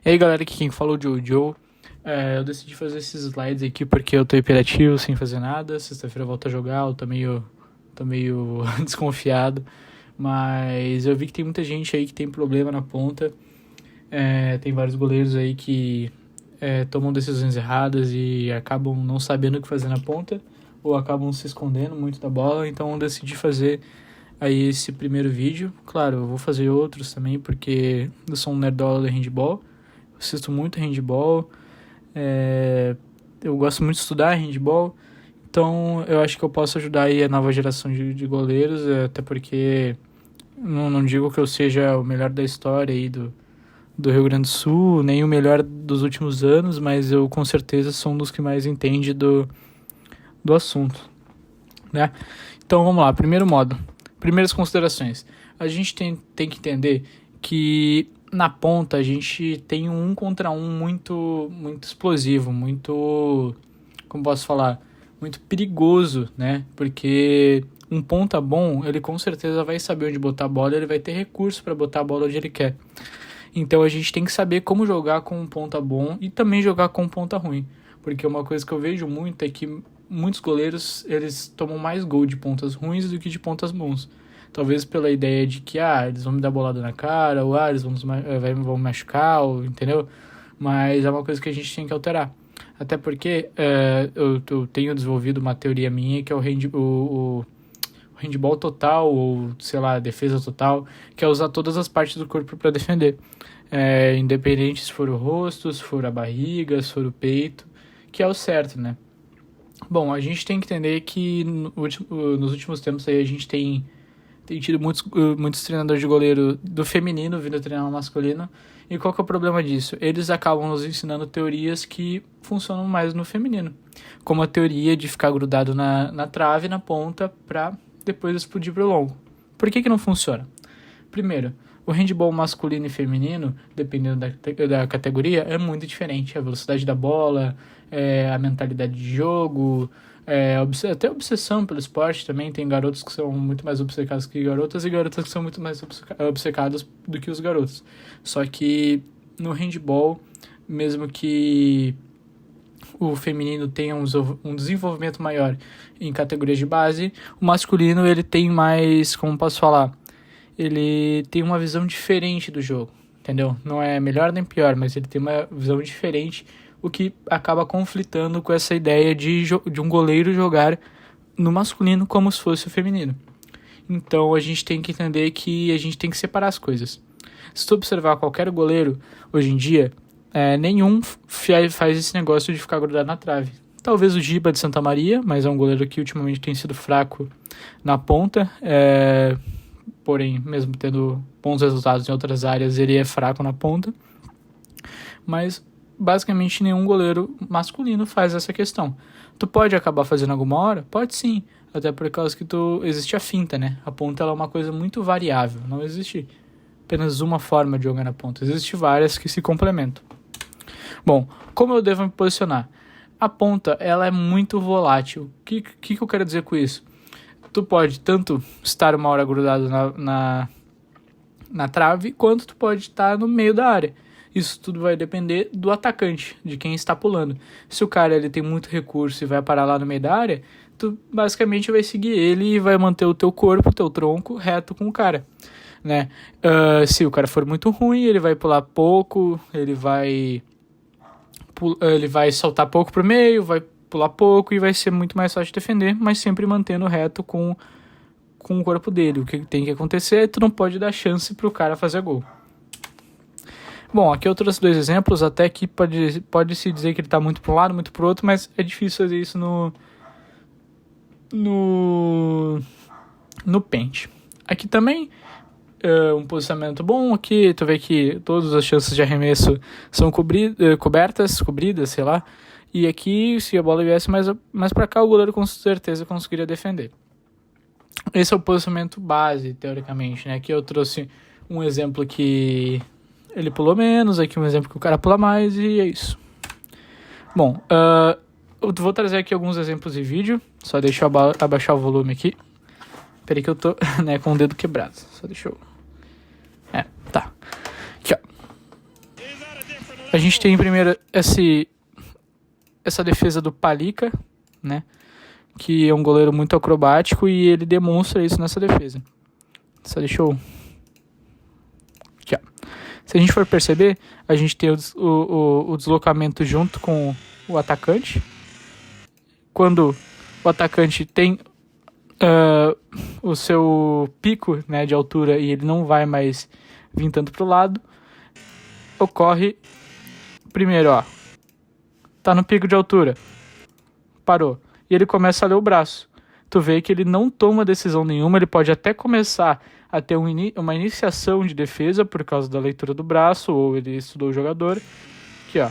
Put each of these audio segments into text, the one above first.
E aí galera, aqui quem falou é o Joe. Eu decidi fazer esses slides aqui porque eu tô hiperativo, sem fazer nada. Sexta-feira eu volto a jogar, eu tô meio desconfiado. Mas eu vi que tem muita gente aí que tem problema na ponta. Tem vários goleiros aí que tomam decisões erradas e acabam não sabendo o que fazer na ponta, ou acabam se escondendo muito da bola. Então eu decidi fazer aí esse primeiro vídeo. Claro, eu vou fazer outros também porque eu sou um nerdola de handball. Assisto muito handball, eu gosto muito de estudar handball, então eu acho que eu posso ajudar aí a nova geração de goleiros, até porque não digo que eu seja o melhor da história aí do Rio Grande do Sul, nem o melhor dos últimos anos, mas eu com certeza sou um dos que mais entende do assunto, né? Então vamos lá, primeiro modo, primeiras considerações. A gente tem que entender que na ponta a gente tem um 1 contra 1 muito explosivo, muito, como posso falar, muito perigoso, né? Porque um ponta bom, ele com certeza vai saber onde botar a bola, ele vai ter recurso para botar a bola onde ele quer. Então a gente tem que saber como jogar com um ponta bom e também jogar com um ponta ruim. Porque uma coisa que eu vejo muito é que muitos goleiros, eles tomam mais gol de pontas ruins do que de pontas bons. Talvez pela ideia de que, eles vão me dar bolada na cara, ou eles vão machucar, entendeu? Mas é uma coisa que a gente tem que alterar. Até porque eu tenho desenvolvido uma teoria minha, que é o handball total, ou sei lá, defesa total, que é usar todas as partes do corpo para defender. Independente se for o rosto, se for a barriga, se for o peito, que é o certo, né? Bom, a gente tem que entender que nos últimos tempos aí a gente tem tido muitos treinadores de goleiro do feminino vindo treinar no masculino. E qual que é o problema disso? Eles acabam nos ensinando teorias que funcionam mais no feminino. Como a teoria de ficar grudado na trave, na ponta, para depois explodir pro longo. Por que não funciona? Primeiro, o handball masculino e feminino, dependendo da categoria, é muito diferente. A velocidade da bola, a mentalidade de jogo, até obsessão pelo esporte também. Tem garotos que são muito mais obcecados que garotas e garotas que são muito mais obcecados do que os garotos. Só que no handball, mesmo que o feminino tenha um desenvolvimento maior em categorias de base, o masculino ele tem mais, como posso falar, ele tem uma visão diferente do jogo, entendeu? Não é melhor nem pior, mas ele tem uma visão diferente, o que acaba conflitando com essa ideia de um goleiro jogar no masculino como se fosse o feminino. Então a gente tem que entender que a gente tem que separar as coisas. Se tu observar qualquer goleiro, hoje em dia, nenhum faz esse negócio de ficar grudado na trave. Talvez o Giba de Santa Maria, mas é um goleiro que ultimamente tem sido fraco na ponta, porém, mesmo tendo bons resultados em outras áreas, ele é fraco na ponta. Mas, basicamente, nenhum goleiro masculino faz essa questão. Tu pode acabar fazendo alguma hora? Pode sim. Até por causa que existe a finta, né? A ponta ela é uma coisa muito variável. Não existe apenas uma forma de jogar na ponta. Existem várias que se complementam. Bom, como eu devo me posicionar? A ponta, ela é muito volátil. O que eu quero dizer com isso? Tu pode tanto estar uma hora grudado na trave, quanto tu pode estar no meio da área. Isso tudo vai depender do atacante, de quem está pulando. Se o cara ele tem muito recurso e vai parar lá no meio da área, tu basicamente vai seguir ele e vai manter o teu corpo, o teu tronco reto com o cara, né? Se o cara for muito ruim, ele vai pular pouco, ele vai saltar pouco pro meio, vai pular pouco e vai ser muito mais fácil de defender, mas sempre mantendo reto com o corpo dele. O que tem que acontecer é que tu não pode dar chance pro cara fazer gol. Bom, aqui eu trouxe 2 exemplos, até que pode-se dizer que ele tá muito para um lado, muito pro outro, mas é difícil fazer isso no pente. Aqui também, um posicionamento bom, aqui tu vê que todas as chances de arremesso são cobridas, sei lá, e aqui, se a bola viesse mais para cá, o goleiro com certeza conseguiria defender. Esse é o posicionamento base, teoricamente, né? Aqui eu trouxe um exemplo que ele pulou menos, aqui um exemplo que o cara pula mais, e é isso. Bom, eu vou trazer aqui alguns exemplos de vídeo, só deixa eu abaixar o volume aqui. Peraí que eu tô com o dedo quebrado, só deixa eu... tá. Aqui, ó. A gente tem primeiro essa defesa do Palika, né? Que é um goleiro muito acrobático e ele demonstra isso nessa defesa. Só deixa eu... Aqui, ó. Se a gente for perceber, a gente tem o deslocamento junto com o atacante. Quando o atacante tem o seu pico, né, de altura e ele não vai mais vir tanto pro lado, ocorre primeiro, ó, tá no pico de altura, parou, e ele começa a ler o braço. Tu vê que ele não toma decisão nenhuma, ele pode até começar a ter uma iniciação de defesa por causa da leitura do braço, ou ele estudou o jogador. Aqui, ó,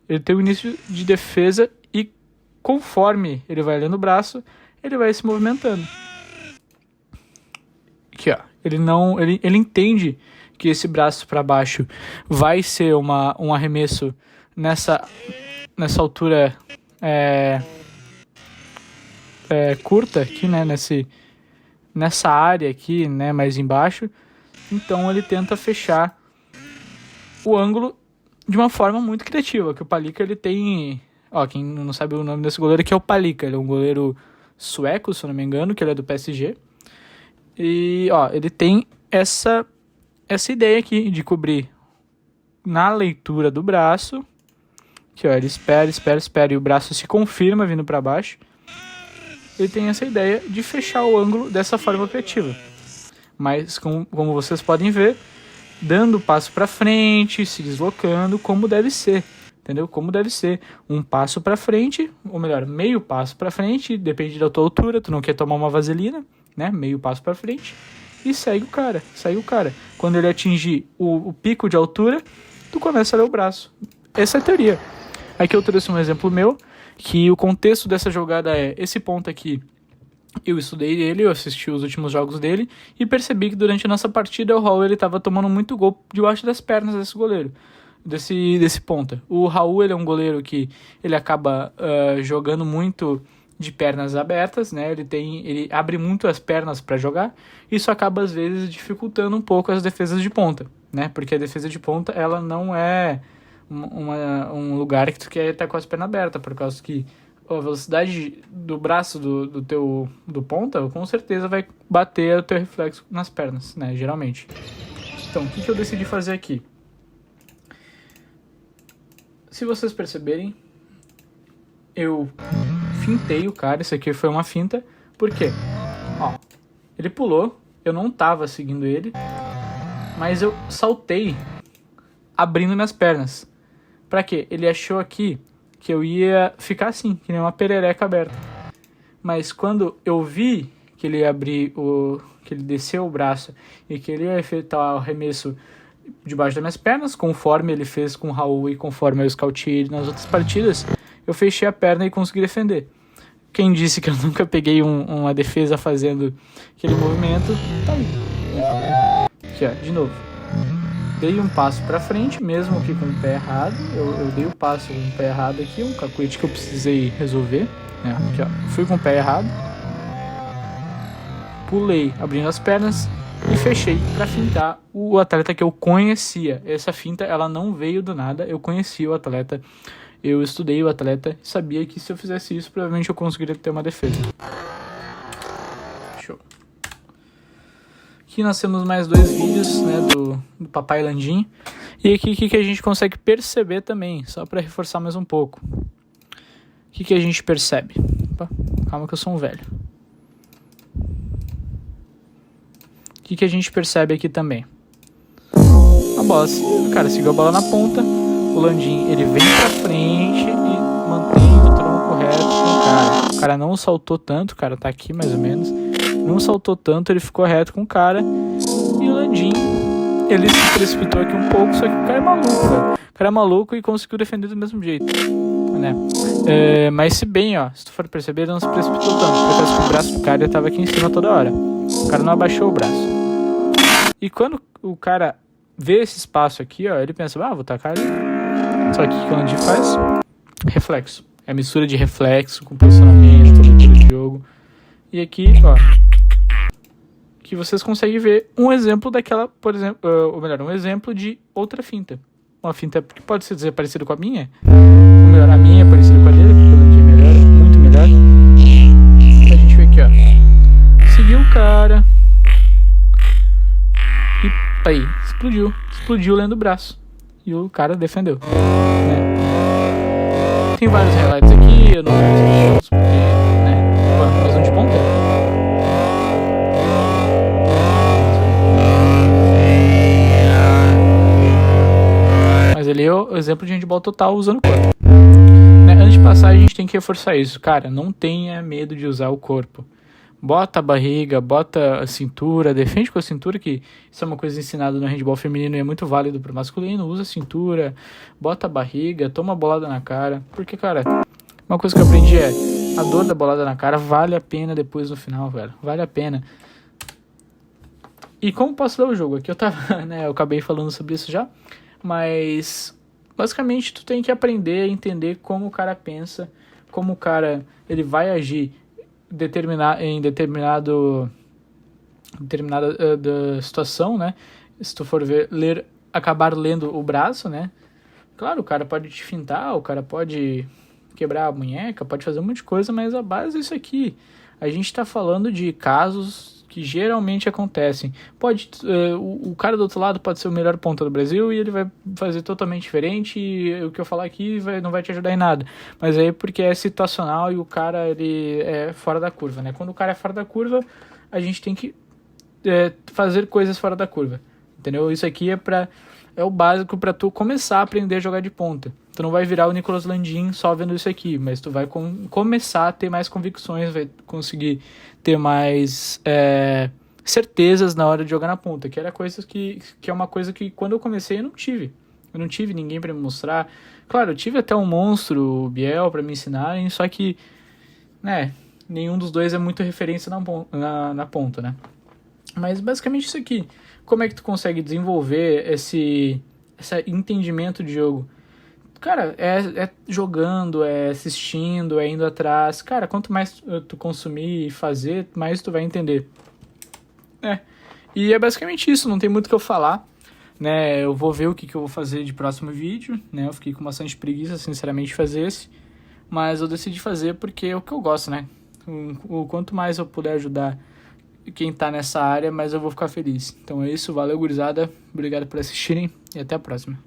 ele tem o início de defesa e conforme ele vai lendo o braço, ele vai se movimentando. Aqui, ó, ele entende que esse braço para baixo vai ser um arremesso nessa altura curta aqui, né, nessa área aqui, né, mais embaixo. Então ele tenta fechar o ângulo de uma forma muito criativa, que o Palika ele tem, ó, quem não sabe o nome desse goleiro aqui é o Palika, ele é um goleiro sueco, se eu não me engano, que ele é do PSG. E, ó, ele tem essa ideia aqui de cobrir na leitura do braço, que, ó, ele espera e o braço se confirma vindo para baixo. Ele tem essa ideia de fechar o ângulo dessa forma criativa. Mas, como vocês podem ver, dando passo para frente, se deslocando, como deve ser. Entendeu? Como deve ser. Um passo para frente, ou melhor, meio passo para frente, depende da tua altura, tu não quer tomar uma vaselina, né? Meio passo para frente. E segue o cara. Quando ele atingir o pico de altura, tu começa a ler o braço. Essa é a teoria. Aqui eu trouxe um exemplo meu, que o contexto dessa jogada é esse ponto aqui. Eu estudei ele, eu assisti os últimos jogos dele e percebi que durante a nossa partida o Raul estava tomando muito gol debaixo das pernas desse goleiro, desse ponta. O Raul ele é um goleiro que ele acaba jogando muito de pernas abertas, né? Ele abre muito as pernas para jogar. Isso acaba às vezes dificultando um pouco as defesas de ponta, né? Porque a defesa de ponta ela não é um lugar que tu quer estar com as pernas abertas, por causa que a velocidade do braço do ponta com certeza vai bater o teu reflexo nas pernas, né? Geralmente. Então, o que eu decidi fazer aqui? Se vocês perceberem, eu fintei o cara. Isso aqui foi uma finta. Por quê? Ó, ele pulou, eu não tava seguindo ele, mas eu saltei abrindo minhas pernas. Pra quê? Ele achou aqui que eu ia ficar assim, que nem uma perereca aberta. Mas quando eu vi que ele ia abrir que ele desceu o braço e que ele ia efetuar o arremesso debaixo das minhas pernas, conforme ele fez com o Raul e conforme eu scoutei ele nas outras partidas, eu fechei a perna e consegui defender. Quem disse que eu nunca peguei uma defesa fazendo aquele movimento, tá aí. Aqui, ó, de novo. Dei um passo pra frente, mesmo que com o pé errado. Eu dei o passo com o pé errado aqui, um cacuete que eu precisei resolver. Aqui, ó. Fui com o pé errado. Pulei, abrindo as pernas e fechei pra fintar o atleta que eu conhecia. Essa finta, ela não veio do nada. Eu conhecia o atleta, eu estudei o atleta e sabia que se eu fizesse isso, provavelmente eu conseguiria ter uma defesa. Show. Aqui nós temos mais 2 vídeos, né, do Papai Landim. E aqui o que a gente consegue perceber também, só para reforçar mais um pouco. O que a gente percebe? Opa, calma que eu sou um velho. O que a gente percebe aqui também? A bola, o cara seguiu a bola na ponta, o Landim ele vem pra frente e mantém o tronco reto com o cara. O cara não saltou tanto, o cara tá aqui mais ou menos. Não saltou tanto, ele ficou reto com o cara. E o Landim, ele se precipitou aqui um pouco, só que o cara é maluco, velho. O cara é maluco e conseguiu defender do mesmo jeito, né? Mas se bem, ó, se tu for perceber, ele não se precipitou tanto, porque o braço do cara tava aqui em cima toda hora. O cara não abaixou o braço. E quando o cara vê esse espaço aqui, ó, ele pensa, vou tacar ali. Só que o que o Landim faz? Reflexo. É mistura de reflexo com posicionamento, leitura de jogo. E aqui, ó, que vocês conseguem ver um exemplo daquela, por exemplo, ou melhor, um exemplo de outra finta, uma finta que pode ser parecida com a minha. Ou melhor, a minha é parecida com a dele, porque o Landim é melhor, muito melhor. A gente vê aqui, ó. Seguiu o cara. E aí, explodiu lendo o braço. E o cara defendeu, né? Tem vários highlights aqui, eu não vou mostrar todos, porque, né? Bom, mais um de ponta. Mas ali é o exemplo de handball total usando o corpo. Né? Antes de passar, a gente tem que reforçar isso. Cara, não tenha medo de usar o corpo. Bota a barriga, bota a cintura, defende com a cintura, que isso é uma coisa ensinada no handball feminino e é muito válido pro masculino. Usa a cintura, bota a barriga, toma a bolada na cara. Porque, cara, uma coisa que eu aprendi é a dor da bolada na cara vale a pena depois no final, velho. Vale a pena. E como posso ler o jogo? Aqui eu tava, né, eu acabei falando sobre isso já, mas basicamente tu tem que aprender a entender como o cara pensa, como o cara ele vai agir em determinada situação, né? Se tu for acabar lendo o braço, né? Claro, o cara pode te fintar, o cara pode quebrar a munheca, pode fazer um monte de coisa, mas a base é isso aqui. A gente tá falando de casos que geralmente acontecem. O cara do outro lado pode ser o melhor ponta do Brasil e ele vai fazer totalmente diferente e o que eu falar aqui não vai te ajudar em nada. Mas aí porque é situacional e o cara ele é fora da curva, né? Quando o cara é fora da curva, a gente tem que fazer coisas fora da curva, entendeu? Isso aqui é o básico para tu começar a aprender a jogar de ponta. Tu não vai virar o Nicolas Landim só vendo isso aqui, mas tu vai começar a ter mais convicções, vai conseguir ter mais certezas na hora de jogar na ponta, que era coisas que é uma coisa que quando eu comecei eu não tive. Eu não tive ninguém para me mostrar. Claro, eu tive até um monstro, o Biel, para me ensinarem, só que, né, nenhum dos dois é muito referência na ponta, né? Mas basicamente isso aqui. Como é que tu consegue desenvolver esse entendimento de jogo? Cara, é jogando, é assistindo, é indo atrás. Cara, quanto mais tu consumir e fazer, mais tu vai entender. E é basicamente isso, não tem muito o que eu falar. Né? Eu vou ver o que eu vou fazer de próximo vídeo. Né? Eu fiquei com bastante preguiça, sinceramente, de fazer esse. Mas eu decidi fazer porque é o que eu gosto, né? O quanto mais eu puder ajudar quem tá nessa área, mais eu vou ficar feliz. Então é isso, valeu, gurizada. Obrigado por assistirem e até a próxima.